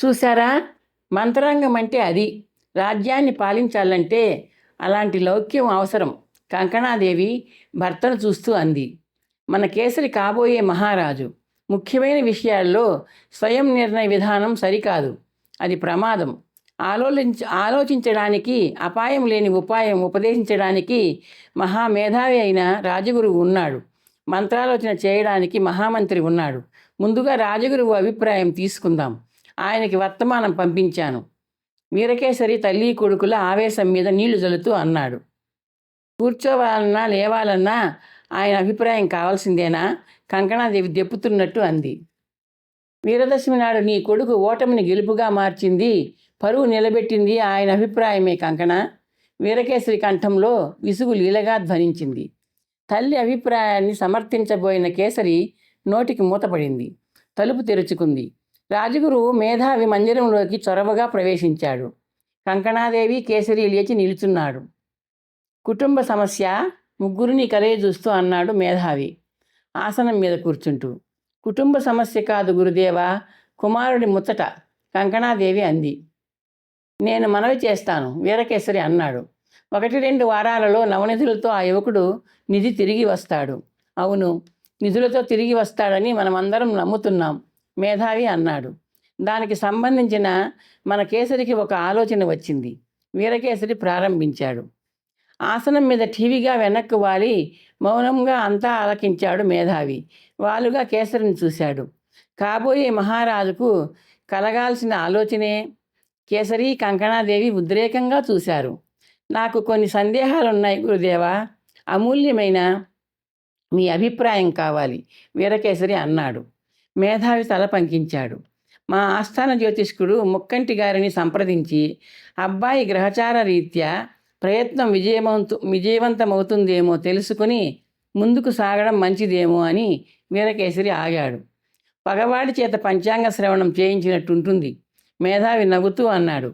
చూసారా? మంత్రాంగం అంటే అది. రాజ్యాన్ని పాలించాలంటే అలాంటి లౌక్యం అవసరం. కంకణాదేవి భర్తను చూస్తూ అంది. మన కేసరి కాబోయే మహారాజు. ముఖ్యమైన విషయాల్లో స్వయం నిర్ణయ విధానం సరికాదు. అది ప్రమాదం. ఆలోచించడానికి, అపాయం లేని ఉపాయం ఉపదేశించడానికి మహామేధావి అయిన రాజగురువు ఉన్నాడు. మంత్రాలోచన చేయడానికి మహామంత్రి ఉన్నాడు. ముందుగా రాజగురువు అభిప్రాయం తీసుకుందాం. ఆయనకి వర్తమానం పంపించాను. వీరకేసరి తల్లి కొడుకుల ఆవేశం మీద నీళ్లు జల్లుతూ అన్నాడు. కూర్చోవాలన్నా లేవాలన్నా ఆయన అభిప్రాయం కావాల్సిందేనా? కంకణాదేవి దెప్పుతున్నట్టు అంది. వీరదశమి నాడు నీ కొడుకు ఓటమిని గెలుపుగా మార్చింది, పరువు నిలబెట్టింది ఆయన అభిప్రాయమే కంకణ. వీరకేసరి కంఠంలో విసుగు లీలగా ధ్వనించింది. తల్లి అభిప్రాయాన్ని సమర్థించబోయిన కేసరి నోటికి మూతపడింది. తలుపు తెరుచుకుంది. రాజగురువు మేధావి మందిరంలోకి చొరవగా ప్రవేశించాడు. కంకణాదేవి, కేసరి లేచి నిలుచున్నాడు. కుటుంబ సమస్య? ముగ్గురిని కలయజూస్తూ అన్నాడు మేధావి ఆసనం మీద కూర్చుంటూ. కుటుంబ సమస్య కాదు గురుదేవా, కుమారుడి ముచ్చట, కంకణాదేవి అంది. నేను మనవి చేస్తాను, వీరకేసరి అన్నాడు. 1-2 వారాలలో నవనిధులతో ఆ యువకుడు నిధి తిరిగి వస్తాడు. అవును, నిధులతో తిరిగి వస్తాడని మనమందరం నమ్ముతున్నాం, మేధావి అన్నాడు. దానికి సంబంధించిన మన కేసరికి ఒక ఆలోచన వచ్చింది. వీరకేసరి ప్రారంభించాడు. ఆసనం మీద టీవీగా వెనక్కు వాలి మౌనంగా అంతా ఆలకించాడు మేధావి. వాలుగా కేసరిని చూశాడు. కాబోయే మహారాజుకు కలగాల్సిన ఆలోచనే. కేసరి, కంకణాదేవి ఉద్రేకంగా చూశారు. నాకు కొన్ని సందేహాలున్నాయి గురుదేవా, అమూల్యమైన మీ అభిప్రాయం కావాలి, వీరకేసరి అన్నాడు. మేధావి తల పంకించాడు. మా ఆస్థాన జ్యోతిష్కుడు ముక్కంటి గారిని సంప్రదించి అబ్బాయి గ్రహచార రీత్యా ప్రయత్నం విజయవంతమవుతుందేమో తెలుసుకుని ముందుకు సాగడం మంచిదేమో అని వీరకేసరి ఆగాడు. పగవాడి చేత పంచాంగ శ్రవణం చేయించినట్టుంటుంది, మేధావి నవ్వుతూ అన్నాడు.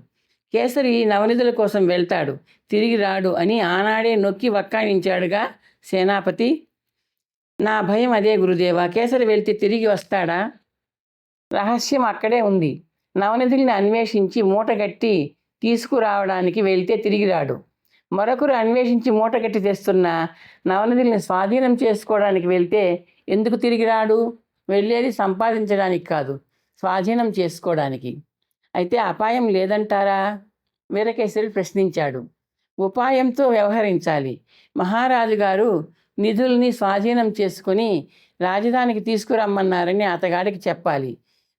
కేసరి నవనిధుల కోసం వెళ్తాడు, తిరిగి రాడు అని ఆనాడే నొక్కి వక్కాణించాడుగా సేనాపతి. నా భయం అదే గురుదేవా, కేసరి వెళ్తే తిరిగి వస్తాడా? రహస్యం అక్కడే ఉంది. నవనిధుల్ని అన్వేషించి మూటగట్టి తీసుకురావడానికి వెళ్తే తిరిగి రాడు. మరొకరు అన్వేషించి మూటగట్టి తెస్తున్న నవనిధుల్ని స్వాధీనం చేసుకోవడానికి వెళ్తే ఎందుకు తిరిగి రాడు? వెళ్ళేది సంపాదించడానికి కాదు, స్వాధీనం చేసుకోవడానికి. అయితే అపాయం లేదంటారా? వీరకేసరి ప్రశ్నించాడు. ఉపాయంతో వ్యవహరించాలి. మహారాజు గారు నిధుల్ని స్వాధీనం చేసుకుని రాజధానికి తీసుకురమ్మన్నారని అతగాడికి చెప్పాలి.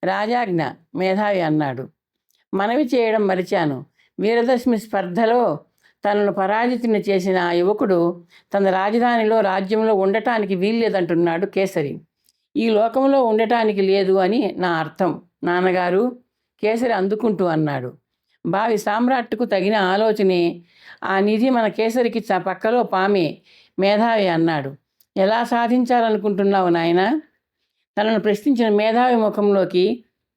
రాజాజ్ఞ, మేధావి అన్నాడు. మనవి చేయడం మరిచాను. వీరదశమి స్పర్ధలో తనను పరాజితుని చేసిన ఆ యువకుడు తన రాజధానిలో, రాజ్యంలో ఉండటానికి వీల్లేదంటున్నాడు కేసరి. ఈ లోకంలో ఉండటానికి లేదు అని నా అర్థం నాన్నగారు, కేసరి అందుకుంటూ అన్నాడు. భావి సామ్రాట్టుకు తగిన ఆలోచనే. ఆ నిధి మన కేసరికి పక్కలో పామే, మేధావి అన్నాడు. ఎలా సాధించాలనుకుంటున్నావు నాయనా? తనను ప్రశ్నించిన మేధావి ముఖంలోకి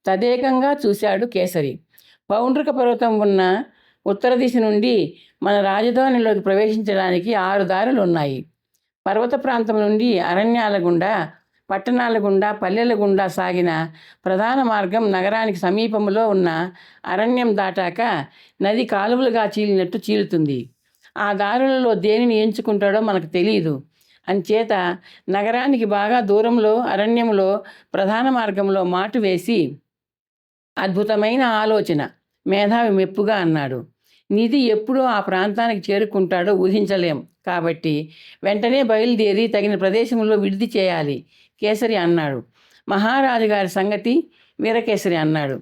తదేకంగా చూశాడు కేసరి. పౌండ్రక పర్వతం ఉన్న ఉత్తర దిశ నుండి మన రాజధానిలోకి ప్రవేశించడానికి 6 దారులు ఉన్నాయి. పర్వత ప్రాంతం నుండి అరణ్యాల గుండా, పట్టణాల గుండా, పల్లెల గుండా సాగిన ప్రధాన మార్గం నగరానికి సమీపంలో ఉన్న అరణ్యం దాటాక నది కాలువలుగా చీలినట్టు చీలుతుంది. ఆ దారులలో దేనిని ఎంచుకుంటాడో మనకు తెలియదు. అంచేత నగరానికి బాగా దూరంలో అరణ్యంలో ప్రధాన మార్గంలో మాటు వేసి, అద్భుతమైన ఆలోచన, మేధావి మెప్పుగా అన్నాడు. నిధి ఎప్పుడూ ఆ ప్రాంతానికి చేరుకుంటాడో ఊహించలేం కాబట్టి వెంటనే బయలుదేరి తగిన ప్రదేశంలో విడిది చేయాలి, కేసరి అన్నాడు. మహారాజు గారి సంగతి? వీరకేసరి అన్నాడు.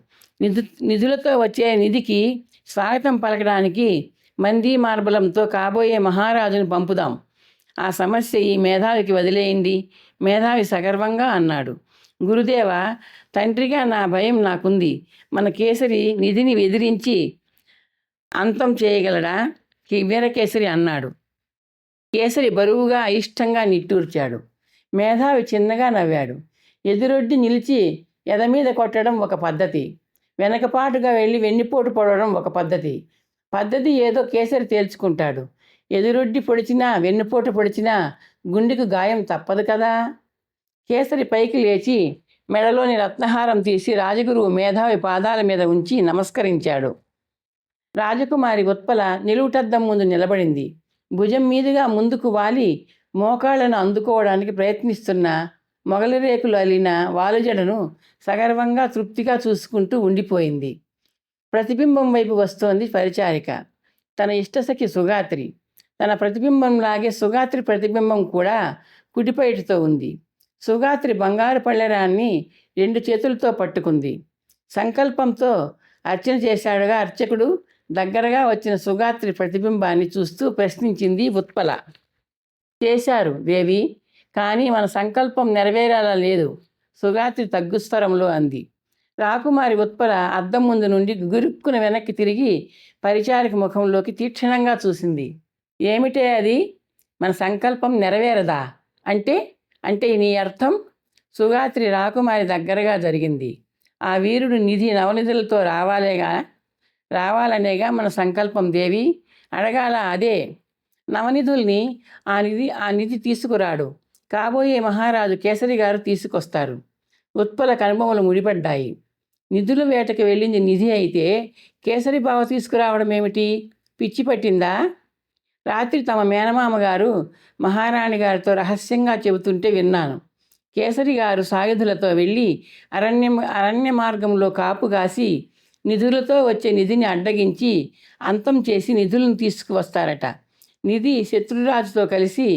నిధులతో వచ్చే నిధికి స్వాగతం పలకడానికి మంది మార్బలంతో కాబోయే మహారాజును పంపుదాం. ఆ సమస్య ఈ మేధావికి వదిలేయండి, మేధావి సగర్వంగా అన్నాడు. గురుదేవ, తండ్రిగా నా భయం నాకుంది. మన కేసరి నిధిని ఎదిరించి అంతం చేయగలడా? వీరకేసరి అన్నాడు. కేసరి బరువుగా అయిష్టంగా నిట్టూర్చాడు. మేధావి చిన్నగా నవ్వాడు. ఎదురొడ్డి నిలిచి ఎదమీద కొట్టడం ఒక పద్ధతి, వెనకపాటుగా వెళ్ళి వెన్నుపోటు పొడవడం ఒక పద్ధతి. పద్ధతి ఏదో కేసరి తేల్చుకుంటాడు. ఎదురొడ్డి పొడిచినా వెన్నుపోటు పొడిచినా గుండెకు గాయం తప్పదు కదా. కేసరి పైకి లేచి మెడలోని రత్నహారం తీసి రాజగురువు మేధావి పాదాల మీద ఉంచి నమస్కరించాడు. రాజకుమారి ఉత్పల నిలువుటద్దం ముందు నిలబడింది. భుజం మీదుగా ముందుకు వాలి మోకాళ్లను అందుకోవడానికి ప్రయత్నిస్తున్న మొగలి రేకులు అల్లిన వాలుజడను సగర్వంగా తృప్తిగా చూసుకుంటూ ఉండిపోయింది. ప్రతిబింబం వైపు వస్తోంది పరిచారిక, తన ఇష్టసఖి సుగాత్రి. తన ప్రతిబింబంలాగే సుగాత్రి ప్రతిబింబం కూడా కుడిపైటితో ఉంది. సుగాత్రి బంగారు పళ్ళెరాన్ని 2 చేతులతో పట్టుకుంది. సంకల్పంతో అర్చన చేశాడుగా అర్చకుడు. దగ్గరగా వచ్చిన సుగాత్రి ప్రతిబింబాన్ని చూస్తూ ప్రశ్నించింది ఉత్పల. చేశారు దేవి, కానీ మన సంకల్పం నెరవేరేలా లేదు, సుగాత్రి తగ్గుస్వరంలో అంది. రాకుమారి ఉత్పల అద్దం ముందు నుండి గురుక్కున వెనక్కి తిరిగి పరిచారిక ముఖంలోకి తీక్షణంగా చూసింది. ఏమిటే అది? మన సంకల్పం నెరవేరదా అంటే? అంటే నీ అర్థం? సుగాత్రి రాకుమారి దగ్గరగా జరిగింది. ఆ వీరుడు నిధి నవనిధులతో రావాలనేగా మన సంకల్పం దేవి. అడగాల అదే. నవనిధుల్ని ఆ నిధి తీసుకురాడు. కాబోయే మహారాజు కేసరి గారు తీసుకొస్తారు. ఉత్పల కనుబొమలు ముడిపడ్డాయి. నిధుల వేటకు వెళ్ళింది నిధి అయితే కేసరి బావ తీసుకురావడం ఏమిటి? పిచ్చి పట్టిందా? రాత్రి తమ మేనమామ గారు మహారాణి గారితో రహస్యంగా చెబుతుంటే విన్నాను. కేసరి గారు సాయుధులతో వెళ్ళి అరణ్య మార్గంలో కాపు కాసి నిధులతో వచ్చే నిధిని అడ్డగించి అంతం చేసి నిధులను తీసుకువస్తారట. నిధి శత్రురాజుతో కలిసి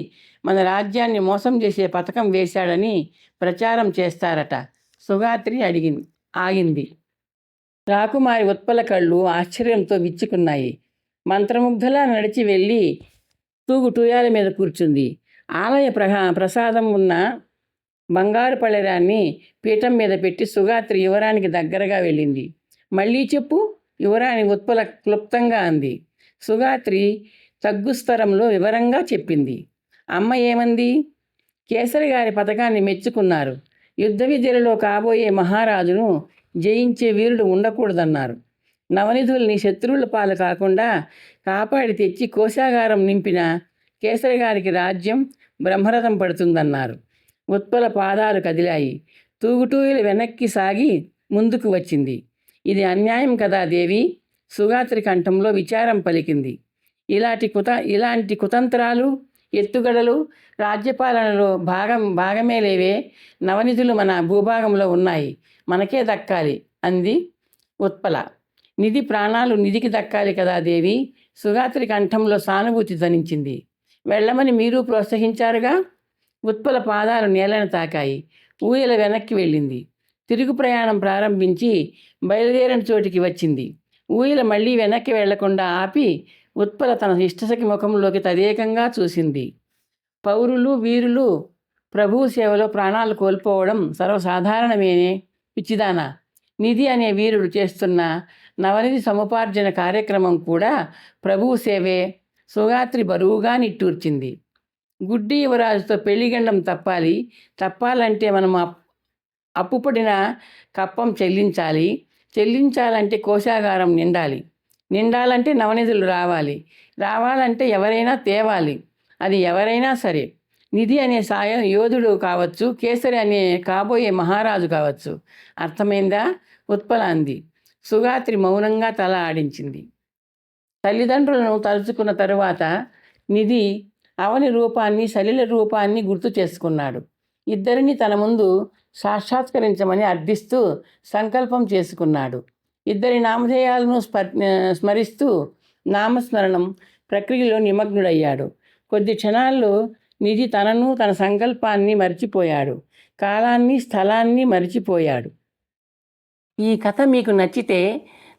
మన రాజ్యాన్ని మోసం చేసే పథకం వేశాడని ప్రచారం చేస్తారట. సుగాత్రి ఆగింది. రాకుమారి ఉత్పల కళ్ళు ఆశ్చర్యంతో విచ్చుకున్నాయి. మంత్రముగ్ధలా నడిచి వెళ్ళి తూయాల మీద కూర్చుంది. ఆలయ ప్రసాదం ఉన్న బంగారు పళ్ళెరాన్ని పీఠం మీద పెట్టి సుగాత్రి యువరానికి దగ్గరగా వెళ్ళింది. మళ్ళీ చెప్పు, యువరాణి ఉత్పల క్లుప్తంగా అంది. సుగాత్రి తగ్గుస్తరంలో వివరంగా చెప్పింది. అమ్మ ఏమంది? కేసరి గారి పథకాన్ని మెచ్చుకున్నారు. యుద్ధ విద్యలలో కాబోయే మహారాజును జయించే వీరుడు ఉండకూడదన్నారు. నవనిధుల్ని శత్రువుల పాలు కాకుండా కాపాడి తెచ్చి కోశాగారం నింపిన కేసరి గారికి రాజ్యం బ్రహ్మరథం పడుతుందన్నారు. ఉత్పల పాదాలు కదిలాయి. తూగుటూయలు వెనక్కి సాగి ముందుకు వచ్చింది. ఇది అన్యాయం కదా దేవి? సుగాత్రి కంఠంలో విచారం పలికింది. ఇలాంటి కుతంత్రాలు, ఎత్తుగడలు రాజ్యపాలనలో భాగమే లేవే. నవనిధులు మన భూభాగంలో ఉన్నాయి, మనకే దక్కాలి అంది ఉత్పల. నిధి ప్రాణాలు నిధికి దక్కాలి కదా దేవి? సుగాత్రి కంఠంలో సానుభూతి ధ్వనించింది. వెళ్ళమని మీరు ప్రోత్సహించారుగా. ఉత్పల పాదాలు నేలను తాకాయి. ఊయల వెనక్కి వెళ్ళింది. తిరుగు ప్రయాణం ప్రారంభించి బయలుదేరిన చోటికి వచ్చింది. ఊయల మళ్ళీ వెనక్కి వెళ్లకుండా ఆపి ఉత్పల తన ఇష్టసఖి ముఖంలోకి తదేకంగా చూసింది. పౌరులు, వీరులు ప్రభువు సేవలో ప్రాణాలు కోల్పోవడం సర్వసాధారణమేనే పిచ్చిదానా. నిధి అనే వీరుడు చేస్తున్న నవనిధి సముపార్జన కార్యక్రమం కూడా ప్రభువు సేవే. సుగాత్రి బరువుగా నిట్టూర్చింది. గుడ్డి యువరాజుతో పెళ్లిగండం తప్పాలంటే మనం అప్పుపడిన కప్పం చెల్లించాలంటే కోశాగారం నిండాలంటే నవనిధులు రావాలంటే ఎవరైనా తేవాలి. అది ఎవరైనా సరే. నిధి అనే యోధుడు కావచ్చు, కేసరి అనే కాబోయే మహారాజు కావచ్చు. అర్థమైందా? ఉత్పల అంది. సుగాత్రి మౌనంగా తల ఆడించింది. తల్లిదండ్రులను తలుచుకున్న తరువాత నిధి అవని రూపాన్ని, సలిల రూపాన్ని గుర్తు చేసుకున్నాడు. ఇద్దరిని తన ముందు సాక్షాత్కరించమని అర్థిస్తూ సంకల్పం చేసుకున్నాడు. ఇద్దరి నామధేయాలను స్మరిస్తూ నామస్మరణం ప్రక్రియలో నిమగ్నుడయ్యాడు. కొద్ది క్షణాల్లో నిధి తనను, తన సంకల్పాన్ని మర్చిపోయాడు. కాలాన్ని, స్థలాన్ని మర్చిపోయాడు. ఈ కథ మీకు నచ్చితే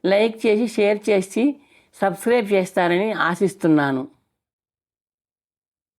లైక్ చేసి, షేర్ చేసి, సబ్స్క్రైబ్ చేస్తారని ఆశిస్తున్నాను.